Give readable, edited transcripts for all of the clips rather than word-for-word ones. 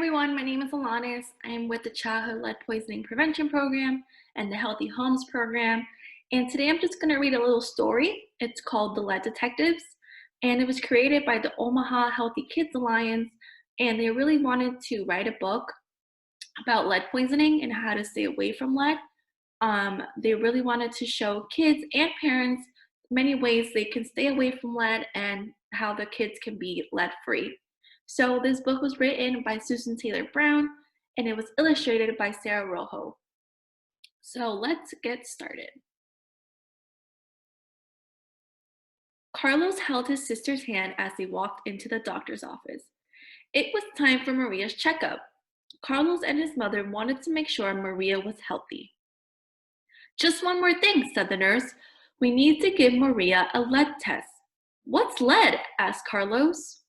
everyone, my name is Alanis. I am with the Childhood Lead Poisoning Prevention Program and the Healthy Homes Program. And today I'm just going to read a little story. It's called The Lead Detectives, and it was created by the Omaha Healthy Kids Alliance. And they really wanted to write a book about lead poisoning and how to stay away from lead. They really wanted to show kids and parents many ways they can stay away from lead and how the kids can be lead free. So this book was written by Susan Taylor Brown and it was illustrated by Sarah Rojo. So let's get started. Carlos held his sister's hand as they walked into the doctor's office. It was time for Maria's checkup. Carlos and his mother wanted to make sure Maria was healthy. "Just one more thing," said the nurse. "We need to give Maria a lead test." "What's lead?" asked Carlos.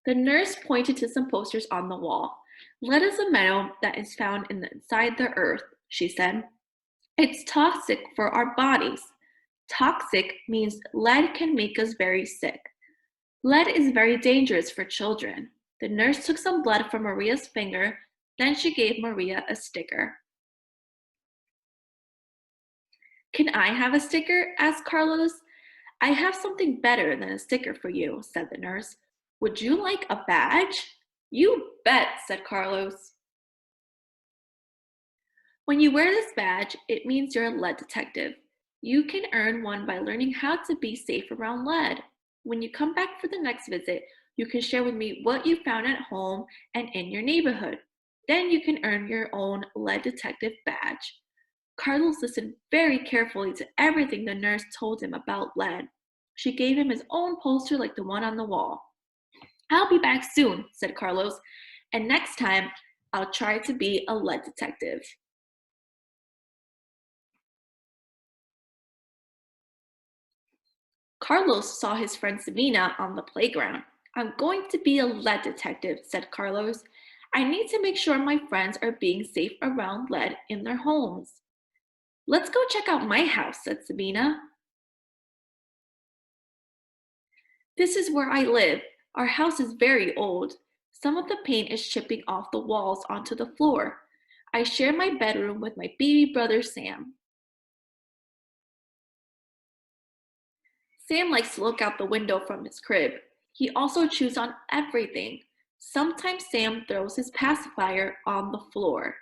The nurse pointed to some posters on the wall. "Lead is a metal that is found inside the earth," she said. "It's toxic for our bodies." Toxic means lead can make us very sick. Lead is very dangerous for children. The nurse took some blood from Maria's finger, then she gave Maria a sticker. "Can I have a sticker?" asked Carlos. "I have something better than a sticker for you," said the nurse. "Would you like a badge?" "You bet," said Carlos. When you wear this badge, it means you're a lead detective. You can earn one by learning how to be safe around lead. When you come back for the next visit, you can share with me what you found at home and in your neighborhood. Then you can earn your own lead detective badge. Carlos listened very carefully to everything the nurse told him about lead. She gave him his own poster like the one on the wall. "I'll be back soon," said Carlos, "and next time I'll try to be a lead detective." Carlos saw his friend Sabina on the playground. "I'm going to be a lead detective," said Carlos. "I need to make sure my friends are being safe around lead in their homes." "Let's go check out my house," said Sabina. "This is where I live. Our house is very old. Some of the paint is chipping off the walls onto the floor. I share my bedroom with my baby brother Sam." Sam likes to look out the window from his crib. He also chews on everything. Sometimes Sam throws his pacifier on the floor.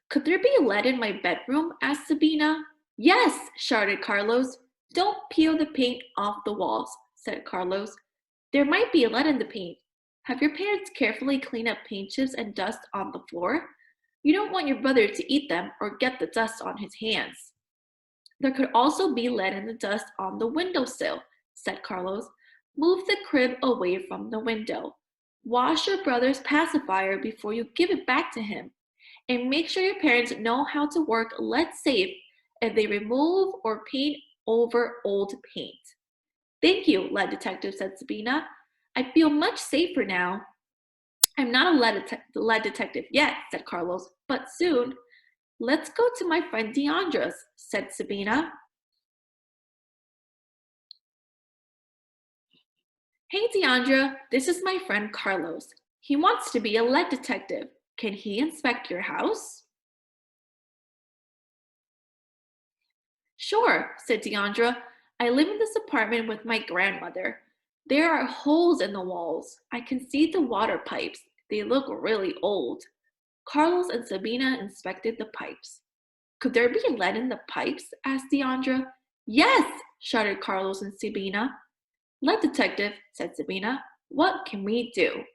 "Could there be lead in my bedroom?" asked Sabina. "Yes," shouted Carlos. "Don't peel the paint off the walls," said Carlos. "There might be lead in the paint. Have your parents carefully cleaned up paint chips and dust on the floor? You don't want your brother to eat them or get the dust on his hands." "There could also be lead in the dust on the windowsill," said Carlos. "Move the crib away from the window. Wash your brother's pacifier before you give it back to him. And make sure your parents know how to work lead safe if they remove or paint over old paint." "Thank you, lead detective," said Sabina. "I feel much safer now." "I'm not a lead detective yet," said Carlos, "but soon." "Let's go to my friend Deandra's," said Sabina. "Hey Deandra, this is my friend Carlos. He wants to be a lead detective. Can he inspect your house?" "Sure," said Deandra. "I live in this apartment with my grandmother. There are holes in the walls. I can see the water pipes. They look really old." Carlos and Sabina inspected the pipes. "Could there be lead in the pipes?" asked Deandra. "Yes," shouted Carlos and Sabina. "Lead detective," said Sabina. "What can we do?"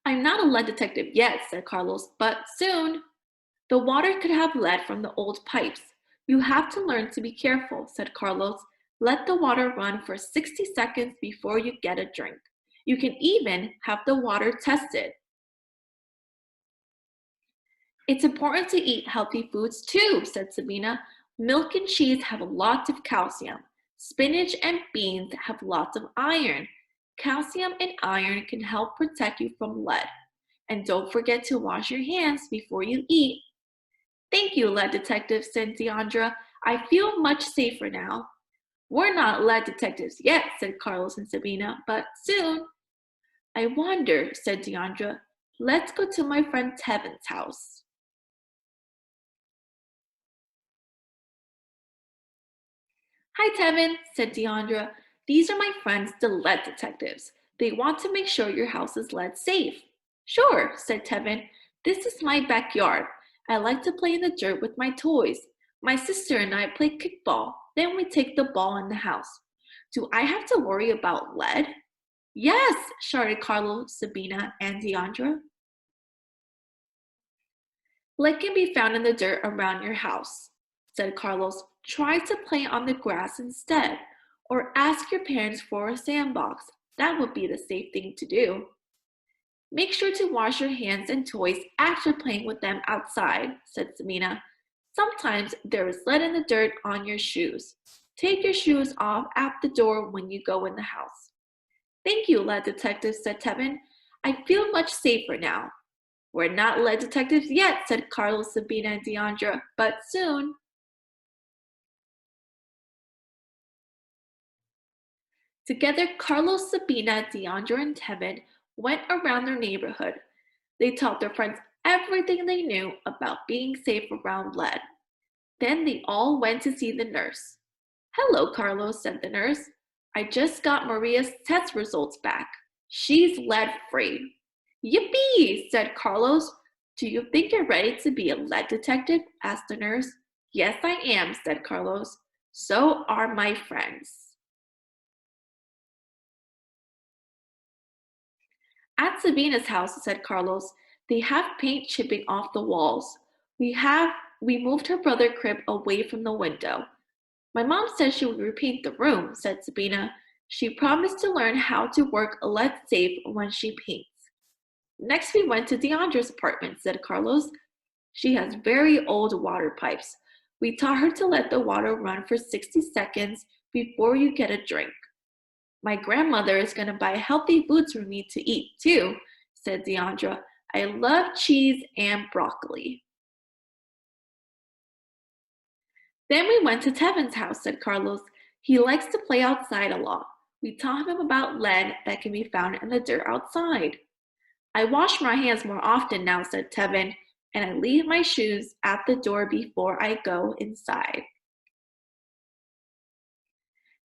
"I'm not a lead detective yet," said Carlos, "but soon." "The water could have lead from the old pipes. You have to learn to be careful," said Carlos. "Let the water run for 60 seconds before you get a drink. You can even have the water tested." "It's important to eat healthy foods too," said Sabina. "Milk and cheese have lots of calcium. Spinach and beans have lots of iron. Calcium and iron can help protect you from lead. And don't forget to wash your hands before you eat." "Thank you, lead detective," said Deandra. "I feel much safer now." We're not lead detectives yet, said Carlos and Sabina, but soon. I wonder, said Deandra. Let's go to my friend Tevin's house. Hi, Tevin, said Deandra. These are my friends, the lead detectives. They want to make sure your house is lead safe. Sure, said Tevin. This is my backyard. I like to play in the dirt with my toys. My sister and I play kickball. Then we take the ball in the house. Do I have to worry about lead? Yes, shouted Carlos, Sabina, and Deandra. Lead can be found in the dirt around your house, said Carlos. Try to play on the grass instead, or ask your parents for a sandbox. That would be the safe thing to do. Make sure to wash your hands and toys after playing with them outside, said Sabina. Sometimes there is lead in the dirt on your shoes. Take your shoes off at the door when you go in the house. Thank you, lead detective, said Tevin. I feel much safer now. We're not lead detectives yet, said Carlos, Sabina, and Deandra, but soon. Together, Carlos, Sabina, Deandra, and Tevin went around their neighborhood. They taught their friends everything they knew about being safe around lead. Then they all went to see the nurse. Hello, Carlos, said the nurse. I just got Maria's test results back. She's lead free. Yippee, said Carlos. Do you think you're ready to be a lead detective? Asked the nurse. Yes, I am, said Carlos. So are my friends. At Sabina's house, said Carlos, they have paint chipping off the walls. We moved her brother crib away from the window. My mom said she would repaint the room, said Sabina. She promised to learn how to work a lead safe when she paints. Next, we went to Deandra's apartment, said Carlos. She has very old water pipes. We taught her to let the water run for 60 seconds before you get a drink. My grandmother is going to buy healthy foods for me to eat, too, said Deandra. I love cheese and broccoli. Then we went to Tevin's house, said Carlos. He likes to play outside a lot. We taught him about lead that can be found in the dirt outside. I wash my hands more often now, said Tevin, and I leave my shoes at the door before I go inside.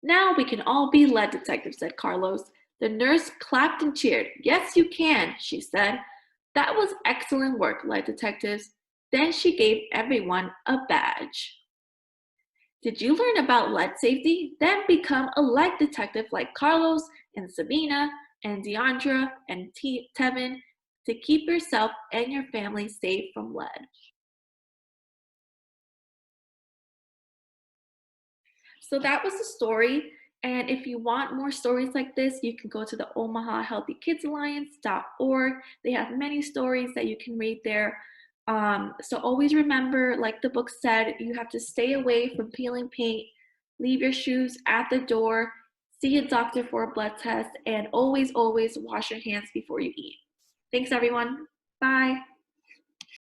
Now we can all be lead detectives, said Carlos. The nurse clapped and cheered. Yes, you can, she said. That was excellent work, lead detectives. Then she gave everyone a badge. Did you learn about lead safety? Then become a lead detective like Carlos and Sabina and Deandra and Tevin to keep yourself and your family safe from lead. So that was the story. And if you want more stories like this, you can go to the Omaha Healthy Kids Alliance.org. They have many stories that you can read there. So always remember, like the book said, you have to stay away from peeling paint, leave your shoes at the door, see a doctor for a blood test, and always, always wash your hands before you eat. Thanks, everyone. Bye.